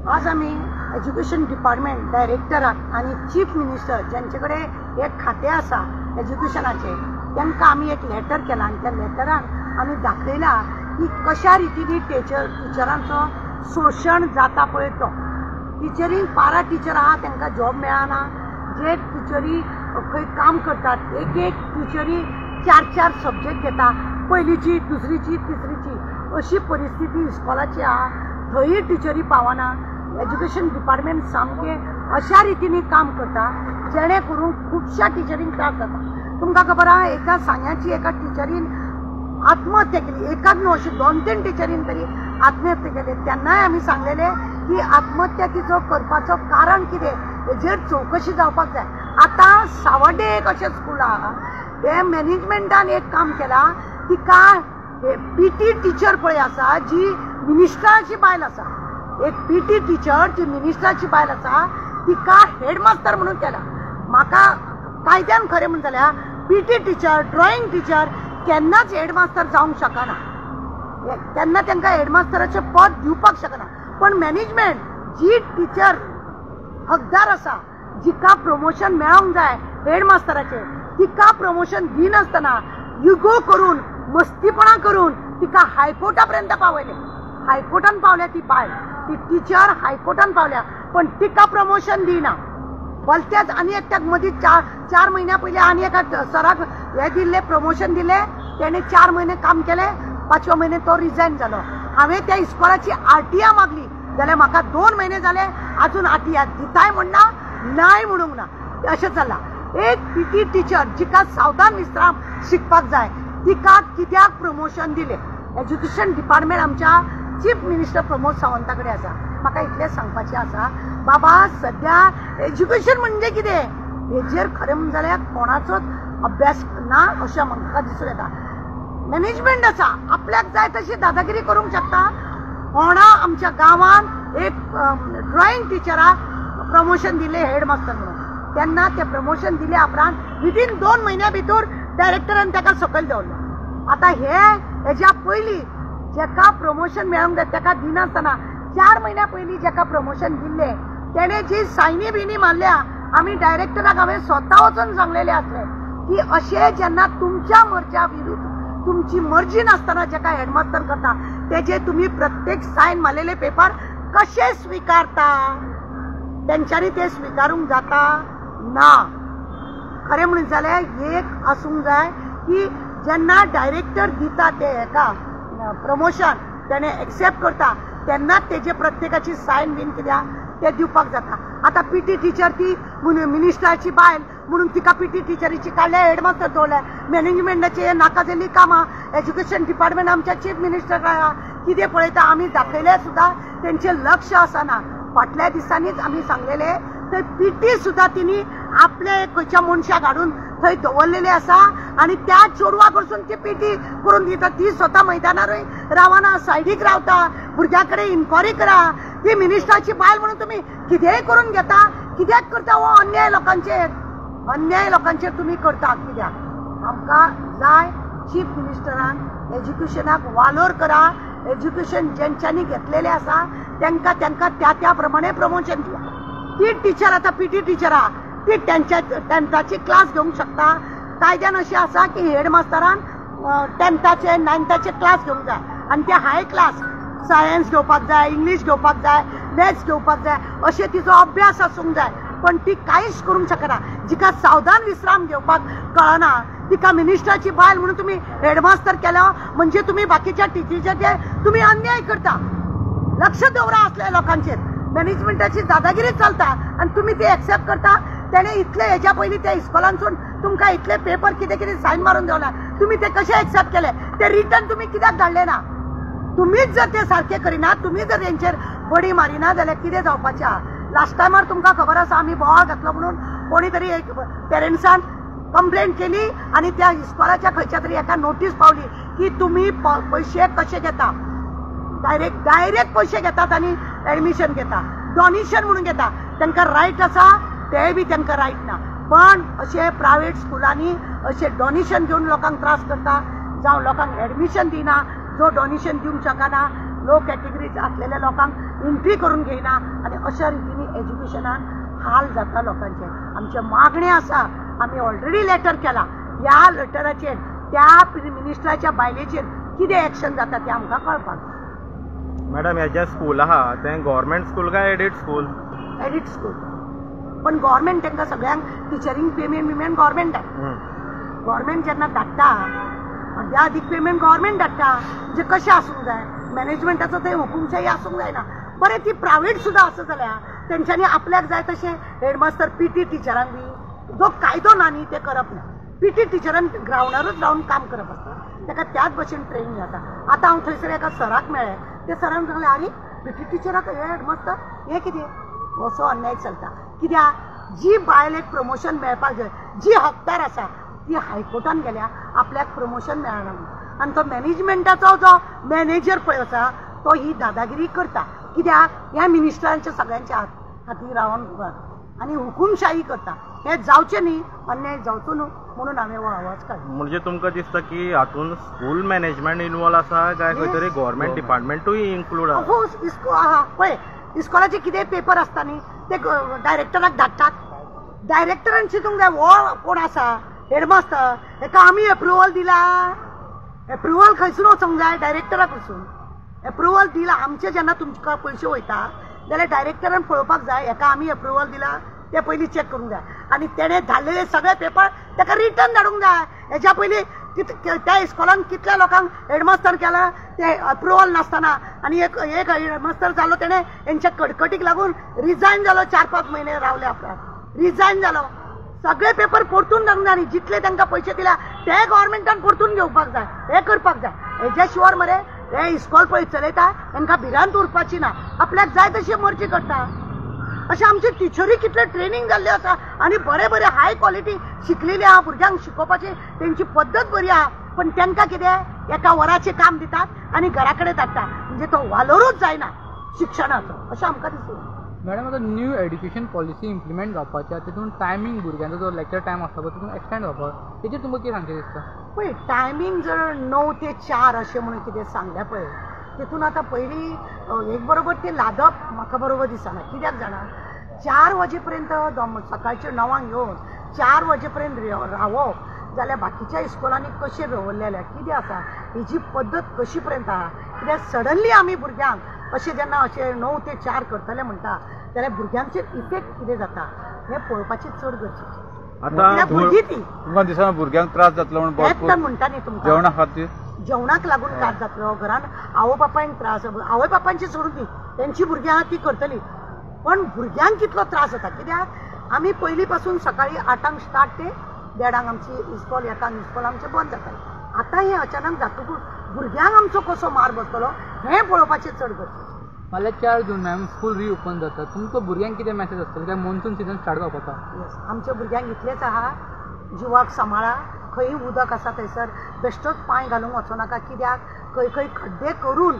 आज आम्ही education department डायरेक्टराक आणि चीफ मिनिस्टर ज्यांच्याकडे एक खाते आसा एज्युकेशनाचे त्यांना आम्ही एक लेटर केला आणि त्या लेटरान आम्ही दाखयला की कशा रितीने टिचरांचो शोषण जाता पळय तो टिचरींक पारा टिचर आहा तांकां जॉब मेळना जे टिचरी खंय काम करतात एक टिचरी 4 सब्जेक्ट घेता पयलीची दुसरीची तिसरीची अशी परिस्थिती इस्कॉलाची आहा थंय टिचरी पावना एज्युकेशन डिपार्टमेंट सामके अशा रितीने काम करता जेणे करून खुबशा टिचरींक त्रास जाता। तुमकां खबर आहा एका सांग्याची एका टिचरीन आत्महत्या केली एकाच न्हू अशी 2-3 टिचरीन तरी आत्महत्या केली तेन्नाय आमी सांगलेले की आत्महत्या तिचो करपाचो कारण कितें हेजेर चौकशी जावपाक जाय। आता सावड्डे एक अशें स्कूल आहा ते मॅनेजमेंटान एक काम केला तिका पीटी टीचर पळय आसा जी मिनिस्टराची बायल आसा एक पीटी टीचर जी मिनिस्टराची बायल आसा तिका हेडमास्टर म्हणून केला। म्हाका कायद्यान खरें म्हणून जाल्यार पीटी टीचर ड्रॉइंग टीचर केन्नाच हेडमास्टर जावंक शकना केन्ना तांकां हेडमास्टराचें पद दिवपाक शकना पण मॅनेजमेंट जी टीचर हकदार आसा जिका प्रमोशन मेळोंक जाय हेडमास्टराचे तिका प्रमोशन दिनासतना युगो करून मस्तीपणा करून तिका हायकोर्टा पर्यंत पावयले हायकोर्टान पावल्या ती बायल ती टीचर हायकोर्टान पावल्या पण तिका प्रमोशन दिना भलत्याच आनी एकट्याक मदीं 4 महिन्या पयलीं आनी एका सराक हे दिल्ले प्रमोशन दिले तेणे 4 महिने काम केले 5व्या म्हयने तो रिजायन जालो। हांवें त्या इस्कॉलाची आरटीआ मागली जाल्यार म्हाका 2 महिने जाले अजून आरटीआ दिताय म्हणना नाय म्हणूंक ना अशें चल्ला। एक पीटी टीचर जिका सावधान विश्राम शिकपाक जाय तिका कित्याक प्रमोशन दिले एज्युकेशन डिपार्टमेंट आमच्या चीफ मिनिस्टर प्रमोद सावंता कडेन आसा म्हाका इतलें सांगपाचें आसा बाबा सध्या एज्युकेशन म्हणजे कितें हेजेर खरें म्हणून जाल्यार कोणाचोच अभ्यास ना अशें म्हाका दिसून येता। मॅनेजमेंट आसा आपल्याक जाय तशी दादागिरी करूंक शकता कोणा आमच्या गांवांत एक ड्रॉइंग टिचराक प्रमोशन दिले हेडमास्टर म्हणून तेन्ना ते प्रमोशन दिले उपरांत विदीन 2 महिन्या भितर डायरेक्टरान ताका सकयल दवरलो। आता हेज्या पयलीं जेका प्रमोशन मेळोंक जाय ताका दिनासतना 4 महिन्या पयलीं जेका प्रमोशन दिल्ले तेणे जी सायनी बिनी मारल्या आमी डायरेक्टराक हांवें स्वता वचून सांगलेले आसले की अशें जेन्ना तुमच्या मर्ज्या विरुद्ध तुमची मर्जी नासतना जेका हेडमास्टर करता तेजे तुम्ही प्रत्येक सायन मारलेले पेपर कशे स्वीकारता तेंच्यांनी ते स्वीकारूंक जाता ना। खरें म्हणून जाल्यार एक आसूंक जाय की जेन्ना डायरेक्टर दिता ते हेका प्रमोशन तेणे एक्सेप्ट करता तेन्ना तेजे प्रत्येकाची सायन बीन कित्याक ते दिवपाक जाता। आता पीटी टीचर ती मिनिस्टराची बायल म्हणून तिका पीटी टीचरीची काडल्या हेडमास्टर दवरल्या मॅनेजमेंटाची नाका जाल्ली कामां एज्युकेशन डिपार्टमेंट आमच्या चीफ मिनिस्टर कितें पळयता आमी दाखयले सुद्दां तेंचे लक्ष आसना। फाटल्या दिसांनीच आमी सांगलेले थंय पीटी सुद्दां तिणी आपले खंयच्या मनशाक हाडून थंय दवरलेले आसा आणि त्या चोरवा कडसून ती पीटी करून दिता ती स्वतः मैदानारूय रावना सायडीक रावता भुरग्याकडे इन्क्वायरी करा ती मिनिस्टराची बायल म्हणून तुम्ही कितेंय करून घेता कित्याक करता हो अन्याय लोकांचेर तुम्ही करता कित्याक आमकां जाय चीफ मिनिस्टरान एज्युकेशनाक वालोर करा एज्युकेशन ज्यांच्यांनी घेतलेले आसा त्यांका त्या प्रमाणे प्रमोशन दिया। ती टीचर आता पीटी टीचर आहा ती टेंथाची क्लास घेवंक शकता कायद्यान अशें आसा की हेडमास्टरान 10th 9th क्लास घेवंक जाय आनी ते हाय क्लास सायन्स घेवपाक जाय इंग्लीश घेवपाक जाय मॅथ्स घेवपाक जाय अशें तिचो अभ्यास आसूंक जाय पण ती कांयच करूंक शकना जिका सावधान विश्राम घेवपाक कळना तिका मिनिस्टराची बायल म्हणून तुम्ही हेडमास्टर केलो म्हणजे तुम्ही बाकीच्या टीचरचे तुम्ही अन्याय करता। लक्ष दवरा असल्या लोकांचेर मॅनेजमेंटाची दादागिरी चलता आणि तुम्ही ते एक्सेप्ट करता तेणे इतले हेच्या पयलीं त्या इस्कॉलांसून तुमकां इतले पेपर कितें सायन मारून दवरला तुम्ही ते कशे एक्सेप्ट केले ते रिटर्न तुम्ही कित्याक धाडले ना तुम्हीच जर ते सारखे करिना तुम्ही जर तेंचेर बडी मारिना जाल्यार कितें जावपाचें आहा। लास्ट टायमार तुमकां खबर आसा आमी बोवाळ घातलो म्हणून कोणी तरी एक पेरेंट्सान कंप्लेंट केली आणि त्या इस्कॉलाच्या खंयच्या तरी एका नोटीस पावली की तुम्ही पैसे कशे घेता डायरेक्ट पैसे घेतात आणि ऍडमिशन घेता डोनेशन म्हणून घेता तांकां रायट आसा ते बी तांकां रायट ना पण अशे प्रायव्हेट स्कुलांनी अशे डोनेशन घेवन लोकांक त्रास करता जावं लोकांक ऍडमिशन दिना जो डोनेशन दिवंक शकना लो कॅटेगरीज असलेल्या लोकांक एंट्री करून घेयना आणि अशा रितीने एज्युकेशनान हाल जाता लोकांचे. आमचे मागणी आसा, आम्ही ऑलरेडी लेटर केला. ह्या लेटराचेर त्या मिनिस्टराच्या बायलेचेर कितें एक्शन जाता तें आमकां कळपाक. मॅडम, हे जे स्कूल आहा तें गव्हर्मेंट स्कूल काय एडीड स्कूल? Aided school. पण गव्हर्मेंट तांकां सगळ्यांक टिचरींग पेमेंट गव्हर्मेंट आहे. गव्हर्मेंट जेन्ना धाडटा अर्ध्या अदीक पेमेंट गव्हर्मेंट धाडटा. म्हणजे कशें आसूंक जाय, मॅनेजमेंटाचो थंय हुकुमशाही आसूंक जायना. बरें, ती प्रायवेट सुद्दां आसा जाल्यार तेंच्यांनी आपल्याक जाय तशें हेडमास्तर पीटी टिचरांक बी जो कायदो ना न्ही ते करप ना. पीटी टिचरान ग्रावंडारूच रावन काम करप आसता, ताका त्याच भशेन ट्रेनिंग जाता. आतां हांव थंयसर एका सराक मेळ्ळें, ते सरान सांगलें, आरे पीटी टिचराक हे हेडमास्तर हें कितें? असो अन्याय चलता. कित्याक जी बायलेक प्रमोशन मेळपाक जाय, जी हकदार आसा ती हायकोर्टान गेल्या आपल्याक प्रमोशन मेळना. आनी तो मॅनेजमेंटाचो जो मॅनेजर पळय आसा तो ही दादागिरी करता. कित्याक ह्या मिनिस्टरांच्या सगळ्यांच्या हाती रावन आनी हुकुमशाही करता. हे जावचें न्ही, अन्याय जावचो न्हू म्हणून हांवें हो आवाज काडलो. म्हणजे तुमकां दिसता की हातून स्कूल मॅनेजमेंट इन्वॉल्व आसा काय खंय तरी गव्हर्मेंट डिपार्टमेंटूय इन्क्लूड आहा? आहा पळय, इस्कॉलाचे कितें पेपर आसता न्ही ते डायरेक्टराक धाडटात. डायरेक्टरान चिंतूंक जाय हो कोण आसा हेडमास्तर, हेका आमी एप्रुवल दिला. एप्रुवल खंयसून वचूंक जाय? डायरेक्टराक वचून एप्रुवल दिला. आमचे जेन्ना तुमकां पयशे वयता जाल्यार डायरेक्टरान पळोवपाक जाय हेका आमी एप्रुवल दिला ते पयलीं चॅक करूंक जाय. आनी तेणें धाडलेले सगळे पेपर ताका रिटर्न धाडूंक जाय. हेच्या पयलीं त्या इस्कॉलान कितल्या लोकांक हेडमास्तर केला ते अप्रुवल नासतना. आनी एक हेडमास्तर जालो तेणें हेंच्या कडकडीक लागून रिजायन जालो. 4-5 म्हयने रावले आपल्याक, रिजायन जालो. सगळे पेपर परतून धाडूंक जाय. जितले तांकां पयशे दिल्या ते गव्हर्मेंटान परतून घेवपाक जाय, हे करपाक जाय. हेज्या शिवाय मरे हे इस्कॉल पळय चलयता तांकां भिरांत उरपाची ना, आपल्याक जाय तशी मर्जी करता. अशें आमचे टिचरी कितले ट्रेनिंग जाल्ले आसा आनी बरे बरे हाय क्वॉलिटी शिकलेले आहा. भुरग्यांक शिकोवपाची तेंची पद्दत बरी आहा. पण तांकां कितें एका वराचें काम दितात आनी घरा कडेन धाडटा. म्हणजे तो वालोरूच जायना शिक्षणाचो अशें आमकां दिसता. मॅडम, आतां न्यू एड्युकेशन पॉलिसी इम्प्लिमेंट जावपाची, तितून टायमींग भुरग्यांचो जो लेक्चर टायम आसता पळय तितून एक्सटेंड जावपाक, तेजेर तुमकां कितें सांगचें दिसता? पळय, टायमींग जर 9 ते 4 अशें म्हणून कितें सांगलें पळय, तितून आतां पयलीं एक बरोबर तें लादप म्हाका बरोबर दिसना. कित्याक जाणा, 4 वाजे पर्यंत सकाळचे 9 येवन 4 वाजे पर्यंत रावप जाल्यार बाकीच्या इस्कॉलांनी कशें दवरलेल्या कितें आसा हेजी पद्दत कशी पर्यंत आहा. कित्याक सडनली आमी भुरग्यांक अशें जेन्ना अशें 9 ते 4 करतले म्हणटा जाल्यार भुरग्यांचेर इफेक्ट कितें जाता हें पळोवपाचें चड गरजेचें. आतां भुरगीं ती तुमकां दिसना भुरग्यांक त्रास जातलो म्हणून म्हणटा न्ही तुमकां जेवणा खातीर? जेवणाक लागून त्रास जातलो. घरान आवय बापायक त्रास, आवय बापायची सोडून दी तेंची भुरगीं आहा ती करतली. पण भुरग्यांक कितलो त्रास जाता. कित्याक आमी पयलीं पासून सकाळी 8 स्टार्ट ते 1:30 आमची इस्कॉल येता. इस्कॉल आमचे बंद जाता. आतां हें अचानक जातकूच भुरग्यांक आमचो कसो मार बसतलो हें पळोवपाचें चड गरजेचें. फाल्यां 4 जून मॅम स्कूल रिओपन जाता. तुमकां भुरग्यांक कितें मॅसेज आसतलो? काय मॉन्सून सिजन स्टार्ट जावपाक आसा? येस, आमच्या भुरग्यांक इतलेंच आहा, जिवाक सांबाळा. खंय उदक आसा थंयसर बेश्टोच पांय घालूंक वचो नाका. कित्याक खंय खंय खड्डे करून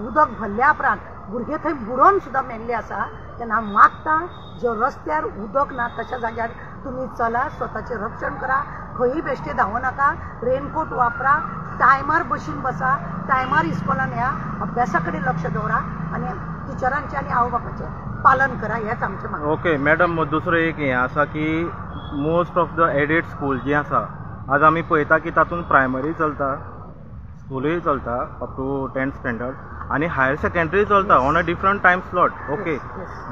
उदक भरल्या उपरांत भुरगे थंय बुडोवन सुद्दां मेल्ले आसा. तेन्ना हांव मागता ज्यो रस्त्यार उदक ना तशा जाग्यार तुमी चला, स्वताचें रक्षण करा. खंयी बेश्टे धांवू नाका. रेनकोट वापरा, टायमार बशीन बसा, टायमार इस्कॉलान या, अभ्यासा कडेन लक्ष दवरा आनी टिचरांचें आनी आवय बापाचें पालन करा. हेंच आमचें मागणें. ओके मॅडम, दुसरें एक हें आसा की most of the aided school जी आसा आज आमी पळयता की तातूंत प्रायमरी चलता, स्कूलूय चलता अप टू 10th स्टँडर्ड आनी हायर सेकंडरी चलता on a different time slot. Okay,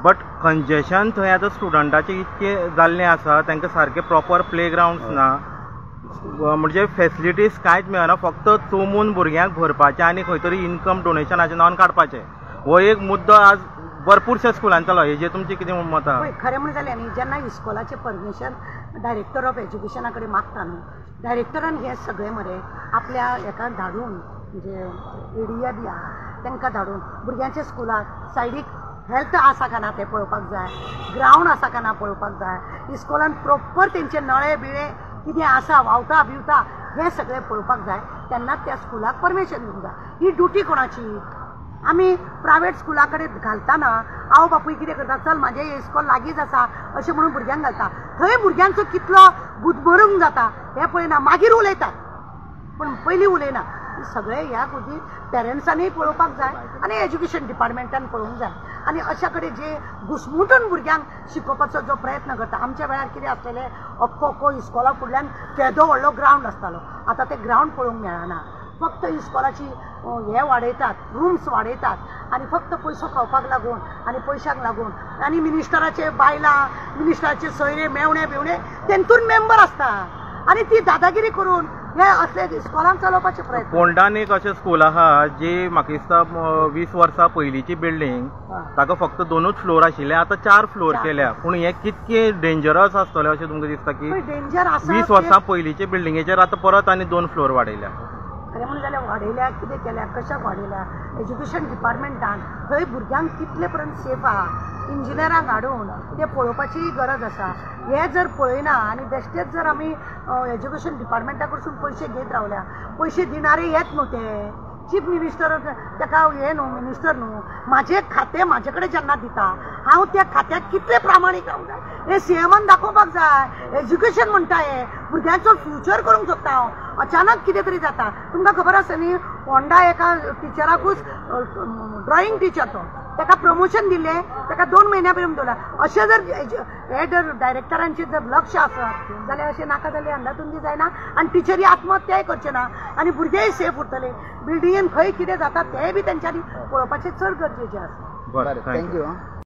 but congestion थंय आतां स्टुडंटाचें इतकें जाल्लें आसा, तांकां सारके प्रॉपर प्ले ग्रावंड्स ना, म्हणजे फेसिलिटीज कांयच मेळना. फक्त चोमून भुरग्यांक भरपाचें आनी खंय तरी इन्कम डोनेशनाचें नांवान काडपाचें. हो एक मुद्दो आज भरपूरशा स्कुलांत चलो. हेजेर तुमचें कितें मत आहा? खरें म्हणून जालें न्ही, जेन्ना इस्कॉलाचें परमिशन डायरेक्टर ऑफ एज्युकेशना कडेन मागता न्ही, डायरेक्टरान हे सगळें मरे आपल्या हेका धाडून म्हणजे एडिया बी आहा तांकां धाडून भुरग्यांच्या स्कुलाक सायडीक हेल्थ आसा काय ना तें पळोवपाक जाय, ग्रावंड आसा काय ना पळोवपाक जाय, इस्कॉलान प्रॉपर तेंचे नळे बिळे कितें आसा वावता बिवता हें सगळें पळोवपाक जाय. तेन्नाच त्या स्कुलाक परमिशन दिवंक जाय. ही ड्युटी कोणाची? आमी प्रायवेट स्कुला कडेन घालतना आवय बापूय कितें करता, चल म्हाजें इस्कॉल लागींच आसा अशें म्हणून भुरग्यांक घालता. थंय भुरग्यांचो कितलो गुदमरूंक जाता हें पळयना, मागीर उलयतात. पण पयलीं उलयना. सगळे ह्या गोष्टी पेरंट्सांनी पळोवपाक जाय आनी एज्युकेशन डिपार्टमेंटान पळोवंक जाय आनी अशा कडेन जे घुसमुटून भुरग्यांक शिकोवपाचो जो प्रयत्न करता आमच्या वेळार कितें आसलेलें अख्खो इस्कॉला फुडल्यान केदो व्हडलो ग्रावंड आसतालो आतां ते ग्रावंड पळोवंक मेळना फक्त इस्कॉलाची हे वाडयतात रूम्स वाडयतात आनी फक्त पयसो खावपाक लागून आनी पयशांक लागून आनी मिनिस्टराचे बायलां मिनिस्टराचे सोयरे मेवणे बिवणे तेंतून मेंबर आसता आनी ती दादागिरी करून हे असले इस्कॉलांक चलोवपाचे प्रयत्न फोंडान एक अशें स्कूल आहा जी म्हाका दिसता 20 वर्सां पयलींची बिल्डींग ताका फक्त 2च फ्लोर आशिल्ले आतां 4 फ्लोर केल्या पूण हे कितके डेंजरस आसतलें अशें तुमकां दिसता की डेंजर आसा 20 वर्सां पयलींचे बिल्डिंगेचेर आतां परत आनी 2 फ्लोर वाडयल्या खरें म्हणून जाल्यार वाडयल्या कितें केल्या कशाक वाडयल्या एज्युकेशन डिपार्टमेंटान थंय भुरग्यांक कितले पर्यंत सेफ आहा इंजिनियरांक हाडून ते पळोवपाची गरज आसा हे जर पळयना आनी बेश्टेच जर आमी एज्युकेशन डिपार्टमेंटा कडसून पयशे घेत रावल्या पयशे दिणारे हेच न्हू ते चीफ मिनिस्टर ताका हे न्हू मिनिस्टर न्हू म्हाजें खातें म्हाजे कडेन जेन्ना दिता हांव त्या खात्याक कितले प्रामाणीक रावंक जाय हे सीएमान दाखोवपाक जाय एज्युकेशन म्हणटा हे भुरग्यांचो फ्युचर करूंक सोदता हांव अचानक कितें तरी जाता तुमकां खबर आसा न्ही फोंडा एका टिचराकूच ड्रॉइंग टिचर तो ताका प्रमोशन दिलें ताका 2 म्हयन्या पर्यंत दवरला अशें जर हे जर डायरेक्टरांचेर जर लक्ष आसत जाल्यार अशें नाका जाल्यार अंदाधुंदी जायना आनी टिचरी आत्महत्याय करचे ना आनी भुरगेय सेफ उरतले बिल्डिंगेन खंय कितें जाता तेंय बी तेंच्यांनी पळोवपाचें चड गरजेचें आसा थँक्यू